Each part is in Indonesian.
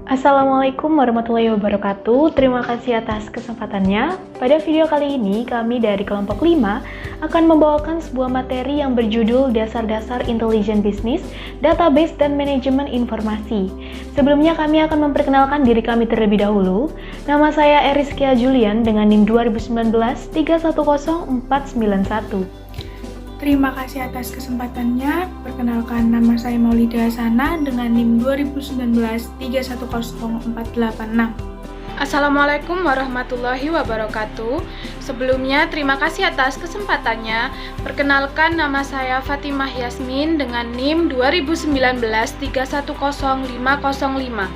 Assalamualaikum warahmatullahi wabarakatuh. Terima kasih atas kesempatannya. Pada video kali ini, kami dari kelompok 5 akan membawakan sebuah materi yang berjudul Dasar-Dasar Intelijen Bisnis, Database dan Manajemen Informasi. Sebelumnya kami akan memperkenalkan diri kami terlebih dahulu. Nama saya Eriskia Julian dengan NIM 2019 310491. Terima kasih atas kesempatannya. Perkenalkan, nama saya Maulida Hasana dengan NIM 2019 310486. Assalamualaikum warahmatullahi wabarakatuh. Sebelumnya, terima kasih atas kesempatannya. Perkenalkan, nama saya Fatimah Yasmin dengan NIM 2019 310505.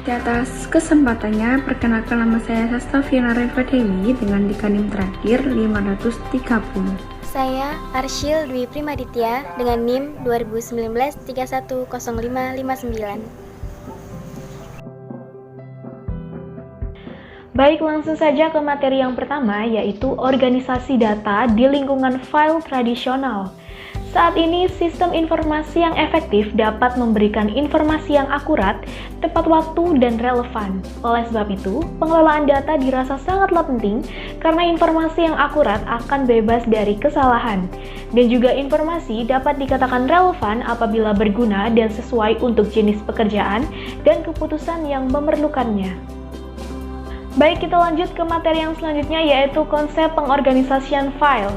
Di atas kesempatannya, perkenalkan nama saya Sasta Fiona Revadewi dengan dikanim terakhir 530. Saya Arsyil Dwi Primaditya dengan NIM 2019 310559. Baik, langsung saja ke materi yang pertama, yaitu organisasi data di lingkungan file tradisional. Saat ini, sistem informasi yang efektif dapat memberikan informasi yang akurat, tepat waktu, dan relevan. Oleh sebab itu, pengelolaan data dirasa sangatlah penting karena informasi yang akurat akan bebas dari kesalahan. Dan juga informasi dapat dikatakan relevan apabila berguna dan sesuai untuk jenis pekerjaan dan keputusan yang memerlukannya. Baik, kita lanjut ke materi yang selanjutnya, yaitu konsep pengorganisasian file.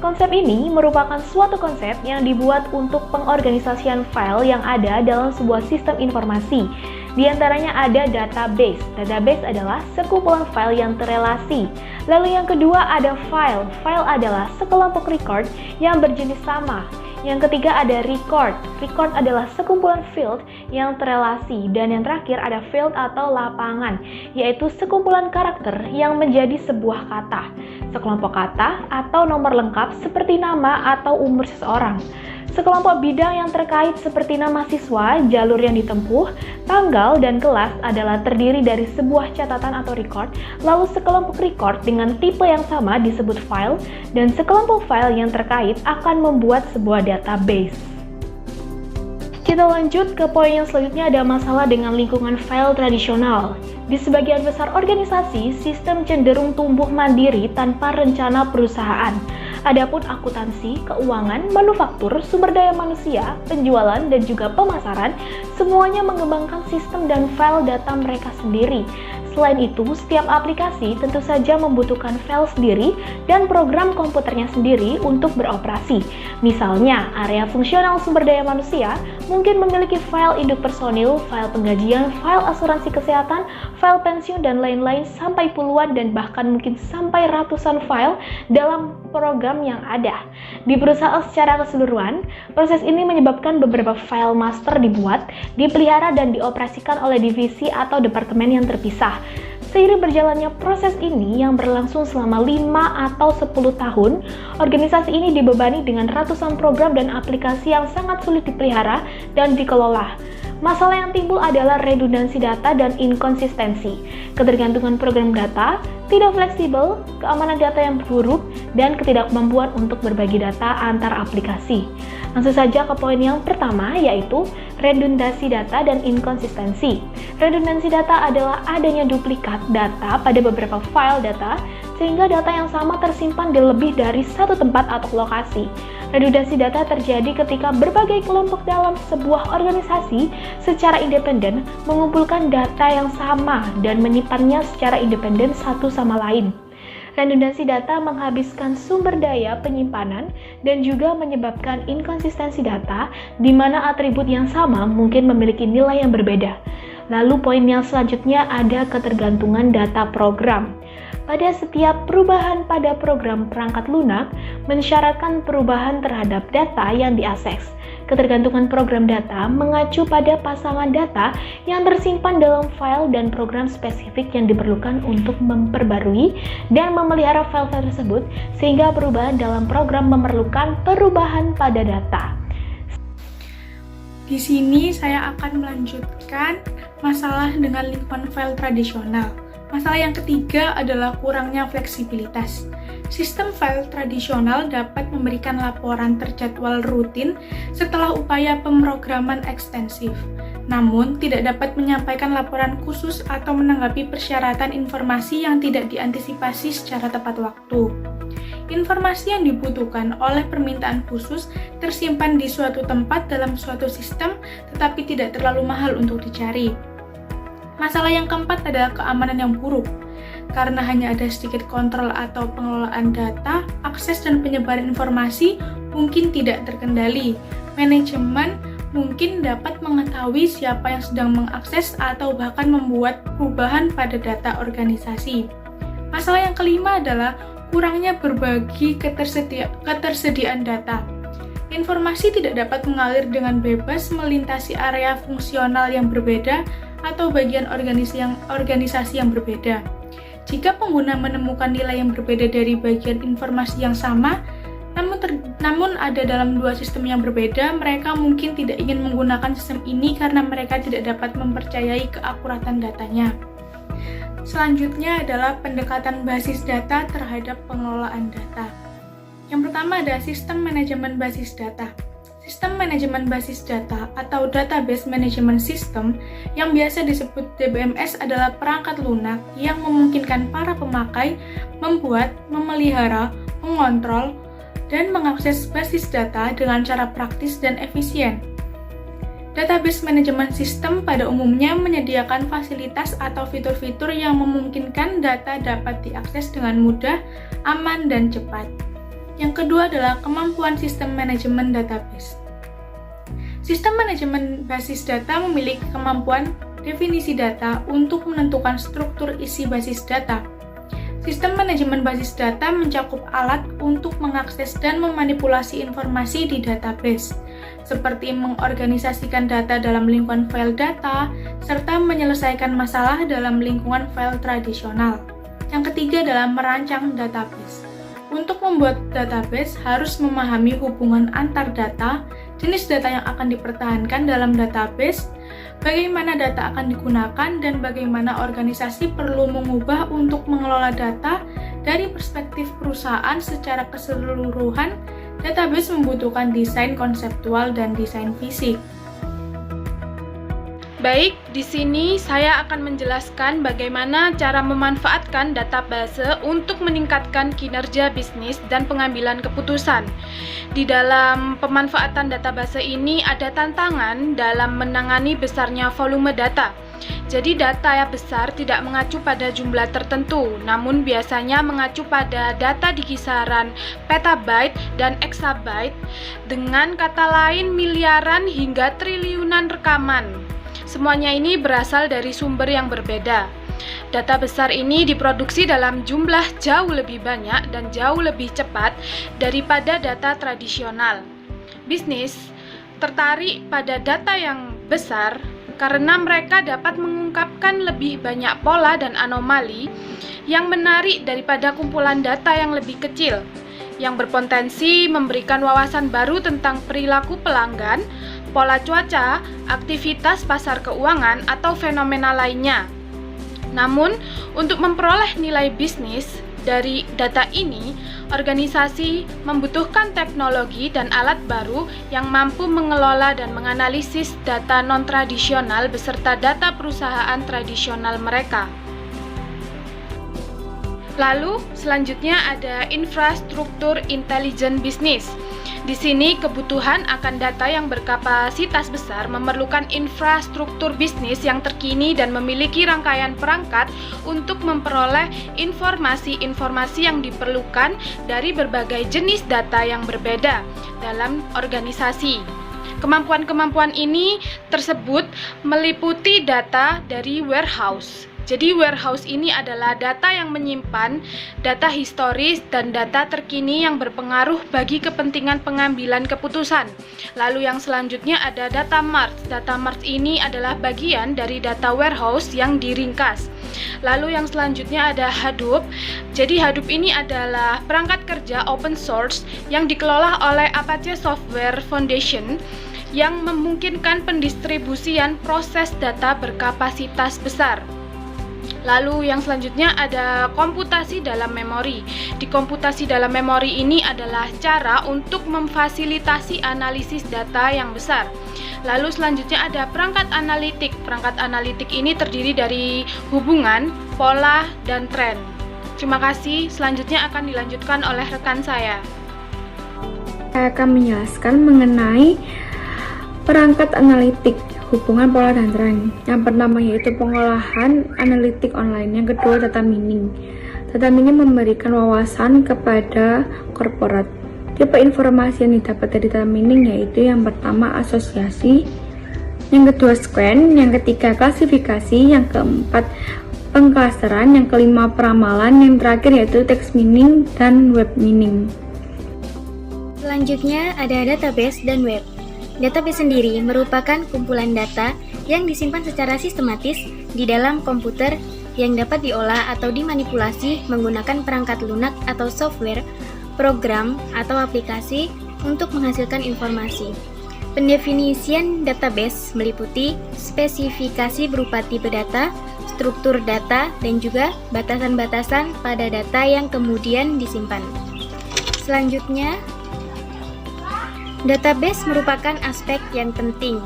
Konsep ini merupakan suatu konsep yang dibuat untuk pengorganisasian file yang ada dalam sebuah sistem informasi. Di antaranya ada database. Database adalah sekumpulan file yang terelasi. Lalu yang kedua ada file. File adalah sekelompok record yang berjenis sama. Yang ketiga ada record. Record adalah sekumpulan field yang terelasi. Dan yang terakhir ada field atau lapangan, yaitu sekumpulan karakter yang menjadi sebuah kata, sekelompok kata atau nomor lengkap seperti nama atau umur seseorang. Sekelompok bidang yang terkait seperti nama siswa, jalur yang ditempuh, tanggal, dan kelas adalah terdiri dari sebuah catatan atau record. Lalu sekelompok record dengan tipe yang sama disebut file, dan sekelompok file yang terkait akan membuat sebuah database. Kita lanjut ke poin yang selanjutnya, ada masalah dengan lingkungan file tradisional. Di sebagian besar organisasi, sistem cenderung tumbuh mandiri tanpa rencana perusahaan. Adapun akuntansi, keuangan, manufaktur, sumber daya manusia, penjualan, dan juga pemasaran, semuanya mengembangkan sistem dan file data mereka sendiri. Selain itu, setiap aplikasi tentu saja membutuhkan file sendiri dan program komputernya sendiri untuk beroperasi. Misalnya, area fungsional sumber daya manusia mungkin memiliki file induk personil, file penggajian, file asuransi kesehatan, file pensiun, dan lain-lain sampai puluhan dan bahkan mungkin sampai ratusan file dalam program yang ada. Di perusahaan secara keseluruhan, proses ini menyebabkan beberapa file master dibuat, dipelihara, dan dioperasikan oleh divisi atau departemen yang terpisah. Seiring berjalannya proses ini yang berlangsung selama 5 atau 10 tahun, organisasi ini dibebani dengan ratusan program dan aplikasi yang sangat sulit dipelihara dan dikelola. Masalah yang timbul adalah redundansi data dan inkonsistensi, ketergantungan program data, tidak fleksibel, keamanan data yang buruk, dan ketidakmampuan untuk berbagi data antar aplikasi. Langsung saja ke poin yang pertama, yaitu redundansi data dan inkonsistensi. Redundansi data adalah adanya duplikat data pada beberapa file data, sehingga data yang sama tersimpan di lebih dari satu tempat atau lokasi. Redundansi data terjadi ketika berbagai kelompok dalam sebuah organisasi secara independen mengumpulkan data yang sama dan menyimpannya secara independen satu sama lain. Redundansi data menghabiskan sumber daya penyimpanan dan juga menyebabkan inkonsistensi data di mana atribut yang sama mungkin memiliki nilai yang berbeda. Lalu poin yang selanjutnya ada ketergantungan data program. Pada setiap perubahan pada program perangkat lunak mensyaratkan perubahan terhadap data yang diakses. Ketergantungan program data mengacu pada pasangan data yang tersimpan dalam file dan program spesifik yang diperlukan untuk memperbarui dan memelihara file tersebut, sehingga perubahan dalam program memerlukan perubahan pada data. Di sini saya akan melanjutkan masalah dengan lingkungan file tradisional. Masalah yang ketiga adalah kurangnya fleksibilitas. Sistem file tradisional dapat memberikan laporan terjadwal rutin setelah upaya pemrograman ekstensif. namun tidak dapat menyampaikan laporan khusus atau menanggapi persyaratan informasi yang tidak diantisipasi secara tepat waktu. Informasi yang dibutuhkan oleh permintaan khusus tersimpan di suatu tempat dalam suatu sistem, tetapi tidak terlalu mahal untuk dicari. Masalah yang keempat adalah keamanan yang buruk. Karena hanya ada sedikit kontrol atau pengelolaan data, akses dan penyebaran informasi mungkin tidak terkendali. Manajemen mungkin dapat mengetahui siapa yang sedang mengakses atau bahkan membuat perubahan pada data organisasi. Masalah yang kelima adalah kurangnya berbagi ketersediaan data. Informasi tidak dapat mengalir dengan bebas melintasi area fungsional yang berbeda atau bagian organisasi yang berbeda. Jika pengguna menemukan nilai yang berbeda dari bagian informasi yang sama, namun ada dalam dua sistem yang berbeda, mereka mungkin tidak ingin menggunakan sistem ini karena mereka tidak dapat mempercayai keakuratan datanya. Selanjutnya adalah pendekatan basis data terhadap pengelolaan data. Yang pertama ada sistem manajemen basis data. Sistem manajemen basis data atau Database Management System yang biasa disebut DBMS adalah perangkat lunak yang memungkinkan para pemakai membuat, memelihara, mengontrol, dan mengakses basis data dengan cara praktis dan efisien. Database Management System pada umumnya menyediakan fasilitas atau fitur-fitur yang memungkinkan data dapat diakses dengan mudah, aman, dan cepat. Yang kedua adalah kemampuan sistem manajemen database. Sistem manajemen basis data memiliki kemampuan definisi data untuk menentukan struktur isi basis data. Sistem manajemen basis data mencakup alat untuk mengakses dan memanipulasi informasi di database, seperti mengorganisasikan data dalam lingkungan file data, serta menyelesaikan masalah dalam lingkungan file tradisional. Yang ketiga adalah merancang database. Untuk membuat database harus memahami hubungan antar data, jenis data yang akan dipertahankan dalam database, bagaimana data akan digunakan, dan bagaimana organisasi perlu mengubah untuk mengelola data dari perspektif perusahaan secara keseluruhan. Database membutuhkan desain konseptual dan desain fisik. Baik, di sini saya akan menjelaskan bagaimana cara memanfaatkan database untuk meningkatkan kinerja bisnis dan pengambilan keputusan. Di dalam pemanfaatan database ini ada tantangan dalam menangani besarnya volume data. Jadi data yang besar tidak mengacu pada jumlah tertentu, namun biasanya mengacu pada data di kisaran petabyte dan exabyte, dengan kata lain miliaran hingga triliunan rekaman. Semuanya ini berasal dari sumber yang berbeda. Data besar ini diproduksi dalam jumlah jauh lebih banyak dan jauh lebih cepat daripada data tradisional. Bisnis tertarik pada data yang besar karena mereka dapat mengungkapkan lebih banyak pola dan anomali yang menarik daripada kumpulan data yang lebih kecil, yang berpotensi memberikan wawasan baru tentang perilaku pelanggan, pola cuaca, aktivitas pasar keuangan, atau fenomena lainnya. Namun, untuk memperoleh nilai bisnis dari data ini, organisasi membutuhkan teknologi dan alat baru yang mampu mengelola dan menganalisis data non-tradisional beserta data perusahaan tradisional mereka. Lalu, selanjutnya ada infrastruktur intelijen bisnis. Di sini, kebutuhan akan data yang berkapasitas besar memerlukan infrastruktur bisnis yang terkini dan memiliki rangkaian perangkat untuk memperoleh informasi-informasi yang diperlukan dari berbagai jenis data yang berbeda dalam organisasi. Kemampuan-kemampuan ini tersebut meliputi data dari warehouse. Jadi warehouse ini adalah data yang menyimpan data historis dan data terkini yang berpengaruh bagi kepentingan pengambilan keputusan. Lalu yang selanjutnya ada data mart. Data mart ini adalah bagian dari data warehouse yang diringkas. Lalu yang selanjutnya ada Hadoop. Jadi Hadoop ini adalah perangkat kerja open source yang dikelola oleh Apache Software Foundation yang memungkinkan pendistribusian proses data berkapasitas besar. Lalu yang selanjutnya ada komputasi dalam memori. Di komputasi dalam memori ini adalah cara untuk memfasilitasi analisis data yang besar. Lalu selanjutnya ada perangkat analitik. Perangkat analitik ini terdiri dari hubungan, pola, dan tren. Terima kasih, selanjutnya akan dilanjutkan oleh rekan saya. Saya akan menjelaskan mengenai perangkat analitik, hubungan, pola, dan tren. Yang pertama yaitu pengolahan analitik online. Yang kedua, data mining. Data mining memberikan wawasan kepada korporat. Tipe informasi yang didapat dari data mining yaitu yang pertama asosiasi, yang kedua scan, yang ketiga klasifikasi, yang keempat pengklasteran, yang kelima peramalan, yang terakhir yaitu text mining dan web mining. Selanjutnya ada database dan web. Database sendiri merupakan kumpulan data yang disimpan secara sistematis di dalam komputer yang dapat diolah atau dimanipulasi menggunakan perangkat lunak atau software, program, atau aplikasi untuk menghasilkan informasi. Pendefinisian database meliputi spesifikasi berupa tipe data, struktur data, dan juga batasan-batasan pada data yang kemudian disimpan. Selanjutnya, database merupakan aspek yang penting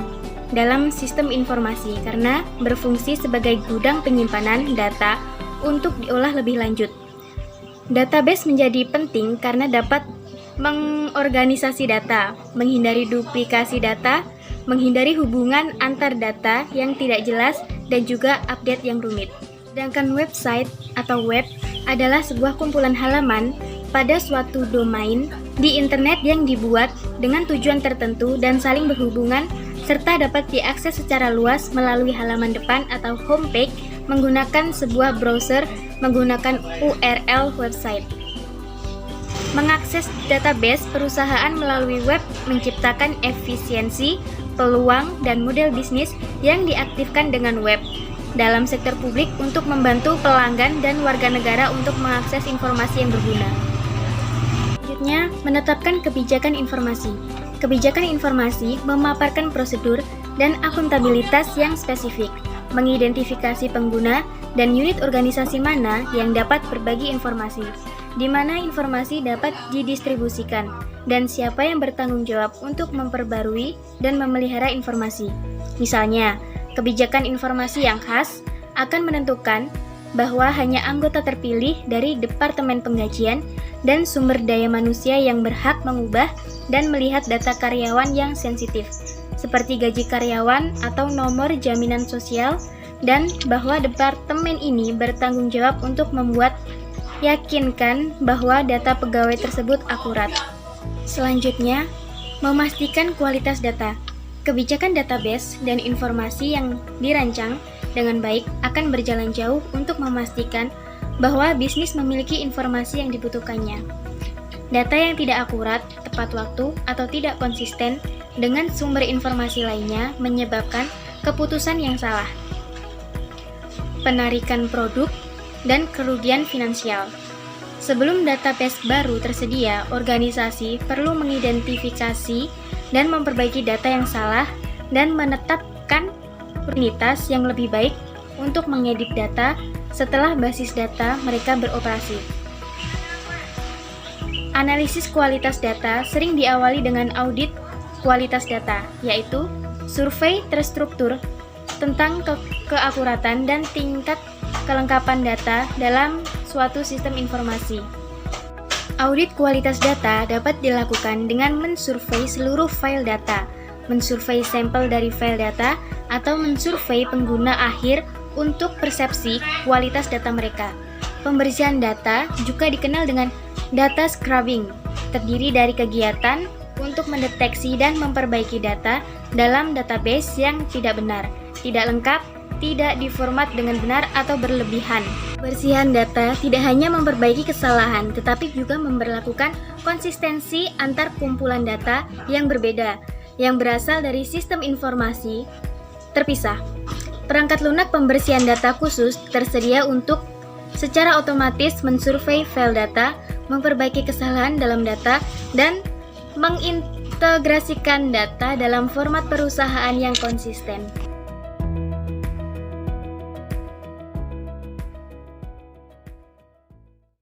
dalam sistem informasi karena berfungsi sebagai gudang penyimpanan data untuk diolah lebih lanjut. Database menjadi penting karena dapat mengorganisasi data, menghindari duplikasi data, menghindari hubungan antar data yang tidak jelas, dan juga update yang rumit. Sedangkan website atau web adalah sebuah kumpulan halaman pada suatu domain di internet yang dibuat dengan tujuan tertentu dan saling berhubungan serta dapat diakses secara luas melalui halaman depan atau homepage menggunakan sebuah browser menggunakan URL website. Mengakses database perusahaan melalui web menciptakan efisiensi, peluang, dan model bisnis yang diaktifkan dengan web dalam sektor publik untuk membantu pelanggan dan warga negara untuk mengakses informasi yang berguna. Selanjutnya, menetapkan kebijakan informasi. Kebijakan informasi memaparkan prosedur dan akuntabilitas yang spesifik, mengidentifikasi pengguna dan unit organisasi mana yang dapat berbagi informasi, di mana informasi dapat didistribusikan, dan siapa yang bertanggung jawab untuk memperbarui dan memelihara informasi. Misalnya, kebijakan informasi yang khas akan menentukan bahwa hanya anggota terpilih dari Departemen Penggajian dan Sumber Daya Manusia yang berhak mengubah dan melihat data karyawan yang sensitif, seperti gaji karyawan atau nomor jaminan sosial, dan bahwa departemen ini bertanggung jawab untuk membuat yakinkan bahwa data pegawai tersebut akurat. Selanjutnya, memastikan kualitas data. Kebijakan database dan informasi yang dirancang dengan baik akan berjalan jauh untuk memastikan bahwa bisnis memiliki informasi yang dibutuhkannya. Data yang tidak akurat, tepat waktu, atau tidak konsisten dengan sumber informasi lainnya menyebabkan keputusan yang salah, penarikan produk, dan kerugian finansial. Sebelum database baru tersedia, organisasi perlu mengidentifikasi dan memperbaiki data yang salah dan menetapkan rutinitas yang lebih baik untuk mengedit data setelah basis data mereka beroperasi. Analisis kualitas data sering diawali dengan audit kualitas data, yaitu survei terstruktur tentang keakuratan dan tingkat kelengkapan data dalam suatu sistem informasi. Audit kualitas data dapat dilakukan dengan mensurvei seluruh file data, mensurvei sampel dari file data, atau mensurvei pengguna akhir untuk persepsi kualitas data mereka. Pembersihan data juga dikenal dengan data scrubbing, terdiri dari kegiatan untuk mendeteksi dan memperbaiki data dalam database yang tidak benar, tidak lengkap, tidak diformat dengan benar atau berlebihan. Pembersihan data tidak hanya memperbaiki kesalahan, tetapi juga memberlakukan konsistensi antar kumpulan data yang berbeda, yang berasal dari sistem informasi terpisah. Perangkat lunak pembersihan data khusus tersedia untuk secara otomatis mensurvei file data, memperbaiki kesalahan dalam data, dan mengintegrasikan data dalam format perusahaan yang konsisten.